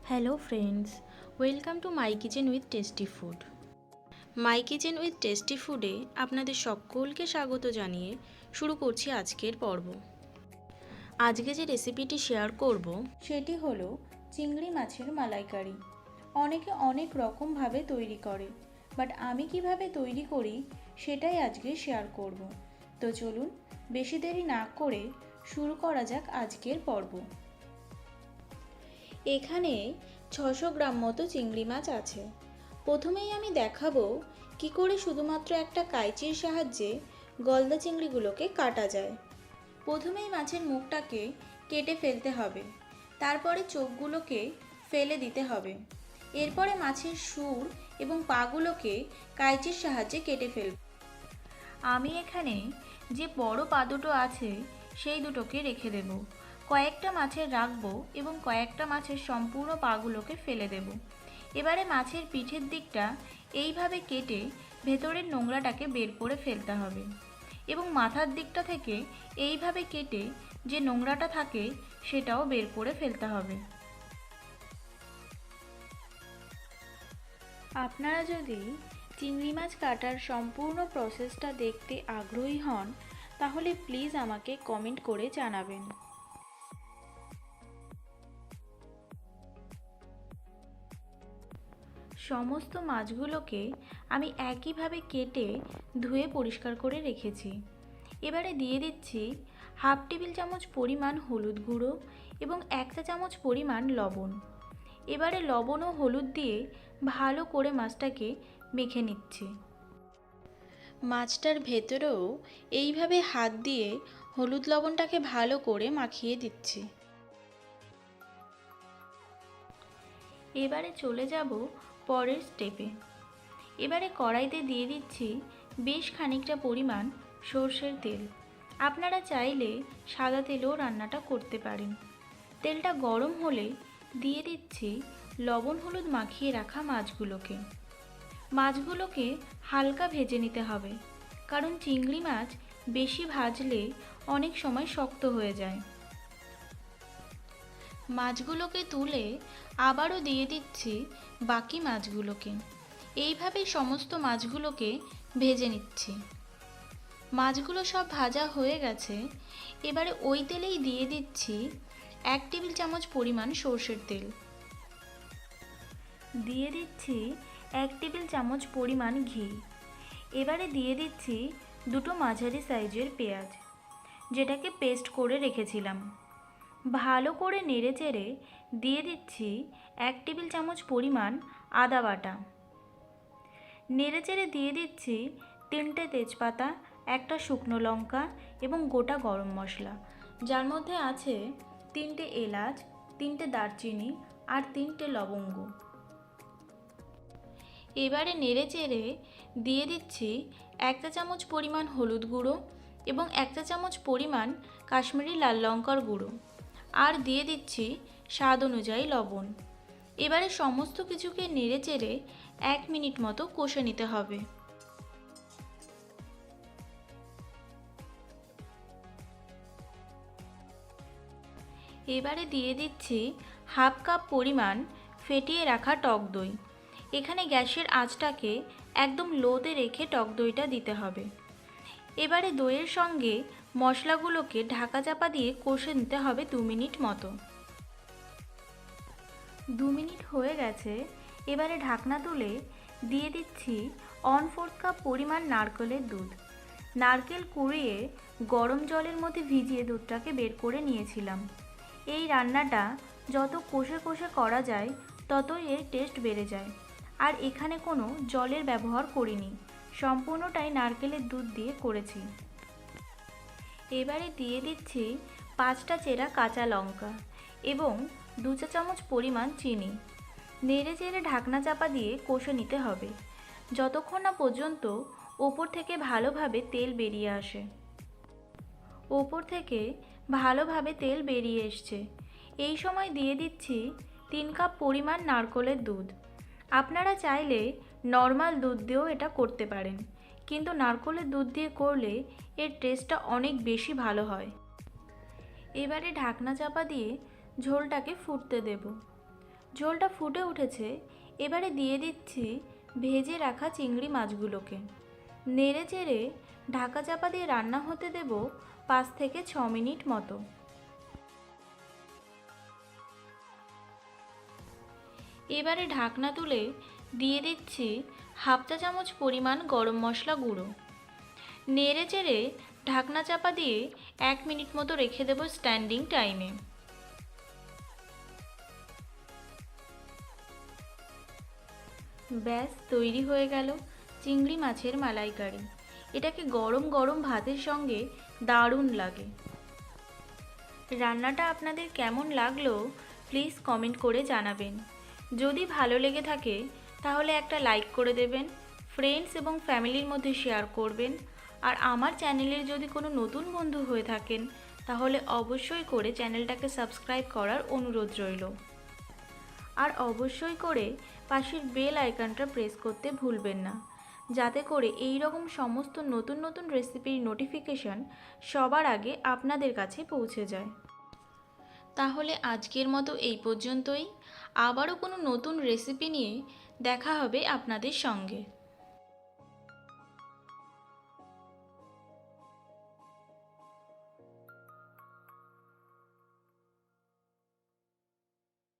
Hello friends, welcome to my kitchen with tasty food. My kitchen with tasty ফুডে আপনাদের সকলকে স্বাগত জানিয়ে শুরু করছি আজকের পর্ব। আজকে যে রেসিপিটি শেয়ার করব সেটি হলো চিংড়ি মাছের মালাইকারি। অনেকে অনেক রকমভাবে তৈরি করে, বাট আমি কিভাবে তৈরি করি সেটাই আজকে শেয়ার করব। তো চলুন বেশি দেরি না করে শুরু করা যাক আজকের পর্ব। এখানে 600 গ্রাম মতো চিংড়ি মাছ আছে। প্রথমেই আমি দেখাবো কি করে শুধুমাত্র একটা কাঁচির সাহায্যে গলদা চিংড়িগুলোকে কাটা যায়। প্রথমেই মাছের মুখটাকে কেটে ফেলতে হবে, তারপরে চোখগুলোকে ফেলে দিতে হবে। এরপরে মাছের শুঁড় এবং পাগুলোকে কাঁচির সাহায্যে কেটে ফেলব। আমি এখানে যে বড় পা দুটো আছে সেই দুটোকে রেখে দেব। কয়েকটা মাছের রাখবো এবং কয়েকটা মাছের সম্পূর্ণ পাগুলোকে ফেলে দেব। এবারে মাছের পিঠের দিকটা এইভাবে কেটে ভেতরের নোংরাটাকে বের করে ফেলতে হবে এবং মাথার দিকটা থেকে এইভাবে কেটে যে নোংরাটা থাকে সেটাও বের করে ফেলতে হবে। আপনারা যদি চিংড়ি মাছ কাটার সম্পূর্ণ প্রসেসটা দেখতে আগ্রহী হন তাহলে প্লিজ আমাকে কমেন্ট করে জানাবেন। সমস্ত মাছগুলোকে আমি একইভাবে কেটে ধুয়ে পরিষ্কার করে রেখেছি। এবারে দিয়ে দিচ্ছি হাফ টেবিল চামচ পরিমাণ হলুদ গুঁড়ো এবং 1 চা চামচ পরিমাণ লবণ। এবারে লবণ ও হলুদ দিয়ে ভালো করে মাছটাকে মেখে নিচ্ছি। মাছটার ভেতরেও এইভাবে হাত দিয়ে হলুদ লবণটাকে ভালো করে মাখিয়ে দিচ্ছি। এবারে চলে যাব পরের স্টেপে। এবারে কড়াইতে দিয়ে দিচ্ছি বেশ খানিকটা পরিমাণ সর্ষের তেল। আপনারা চাইলে সাদা তেলেও রান্নাটা করতে পারেন। তেলটা গরম হলে দিয়ে দিচ্ছি লবণ হলুদ মাখিয়ে রাখা মাছগুলোকে হালকা ভেজে নিতে হবে, কারণ চিংড়ি মাছ বেশি ভাজলে অনেক সময় শক্ত হয়ে যায়। মাছগুলোকে তুলে আবারও দিয়ে দিচ্ছি বাকি মাছগুলোকে। এইভাবে সমস্ত মাছগুলোকে ভেজে নিচ্ছি। মাছগুলো সব ভাজা হয়ে গেছে। এবারে ওই তেলেই দিয়ে দিচ্ছি 1 টেবিল চামচ পরিমাণ সর্ষের তেল। দিয়ে দিচ্ছি 1 টেবিল চামচ পরিমাণ ঘি। এবারে দিয়ে দিচ্ছি দুটো মাঝারি সাইজের পেঁয়াজ, যেটাকে পেস্ট করে রেখেছিলাম। ভালো করে নেড়েচেড়ে দিয়ে দিচ্ছি 1 টেবিল চামচ পরিমাণ আদা বাটা। নেড়েচেড়ে দিয়ে দিচ্ছি 3টে তেজপাতা, 1টা শুকনো লঙ্কা এবং গোটা গরম মশলা, যার মধ্যে আছে 3টে এলাচ, 3টে দারচিনি আর 3টে লবঙ্গ। এবারে নেড়েচেড়ে দিয়ে দিচ্ছি 1 চা চামচ পরিমাণ হলুদ গুঁড়ো এবং 1 চা চামচ পরিমাণ কাশ্মীরি লাল লঙ্কার গুঁড়ো, আর দিয়ে দিচ্ছি স্বাদ অনুযায়ী লবণ। এবারে সমস্ত কিছুকে নেড়েচেড়ে 1 মিনিট মতো কষে নিতে হবে। এবারে দিয়ে দিচ্ছি হাফ কাপ পরিমাণ ফেটিয়ে রাখা টক দই। এখানে গ্যাসের আঁচটাকে একদম লোতে রেখে টক দইটা দিতে হবে। এবারে দইয়ের সঙ্গে মশলাগুলোকে ঢাকা চাপা দিয়ে কষে নিতে হবে 2 মিনিট মতো। 2 মিনিট হয়ে গেছে। এবারে ঢাকনা তুলে দিয়ে দিচ্ছি 1/4 কাপ পরিমাণ নারকেলের দুধ। নারকেল কুড়িয়ে গরম জলের মধ্যে ভিজিয়ে দুধটাকে বের করে নিয়েছিলাম। এই রান্নাটা যত কষে কষে করা যায় ততই এর টেস্ট বেড়ে যায়। আর এখানে কোনো জলের ব্যবহার করিনি, সম্পূর্ণটাই নারকেলের দুধ দিয়ে করেছি। এবারে দিয়ে দিচ্ছি 5টা চেরা কাঁচা লঙ্কা এবং 2 চা চামচ পরিমাণ চিনি। নেড়েচেড়ে ঢাকনা চাপা দিয়ে কষে নিতে হবে যতক্ষণ না পর্যন্ত ওপর থেকে ভালোভাবে তেল বেরিয়ে আসে। ওপর থেকে ভালোভাবে তেল বেরিয়ে এসছে। এই সময় দিয়ে দিচ্ছি 3 কাপ পরিমাণ নারকেলের দুধ। আপনারা চাইলে নর্মাল দুধ দিয়েও এটা করতে পারেন, কিন্তু নারকেলের দুধ দিয়ে করলে এর টেস্টটা অনেক বেশি ভালো হয়। এবারে ঢাকনা চাপা দিয়ে ঝোলটাকে ফুটতে দেব। ঝোলটা ফুটে উঠেছে, এবারে দিয়ে দিচ্ছি ভেজে রাখা চিংড়ি মাছগুলোকে। নেড়ে চেড়ে ঢাকা চাপা দিয়ে রান্না হতে দেব 5 থেকে 6 মিনিট মতো। এবারে ঢাকনা তুলে দিয়ে দিচ্ছি হাফ চা চামচ পরিমাণ গরম মশলা গুঁড়ো। নেড়ে চেড়ে ঢাকনা চাপা দিয়ে 1 মিনিট মতো রেখে দেব স্ট্যান্ডিং টাইমে। ব্যাস তৈরি হয়ে গেল চিংড়ি মাছের মালাইকারি। এটাকে গরম গরম ভাতের সঙ্গে দারুণ লাগে। রান্নাটা আপনাদের কেমন লাগলো প্লিজ কমেন্ট করে জানাবেন। যদি ভালো লেগে থাকে তাহলে একটা লাইক করে দেবেন, ফ্রেন্ডস এবং ফ্যামিলির মধ্যে শেয়ার করবেন। আর আমার চ্যানেলের যদি কোনো নতুন বন্ধু হয়ে থাকেন তাহলে অবশ্যই করে চ্যানেলটাকে সাবস্ক্রাইব করার অনুরোধ রইল। আর অবশ্যই করে পাশের বেল আইকনটা প্রেস করতে ভুলবেন না, যাতে করে এই রকম সমস্ত নতুন নতুন রেসিপির নোটিফিকেশন সবার আগে আপনাদের কাছে পৌঁছে যায়। তাহলে আজকের মতো এই পর্যন্তই। আবারও কোনো নতুন রেসিপি নিয়ে দেখা হবে আপনাদের সঙ্গে।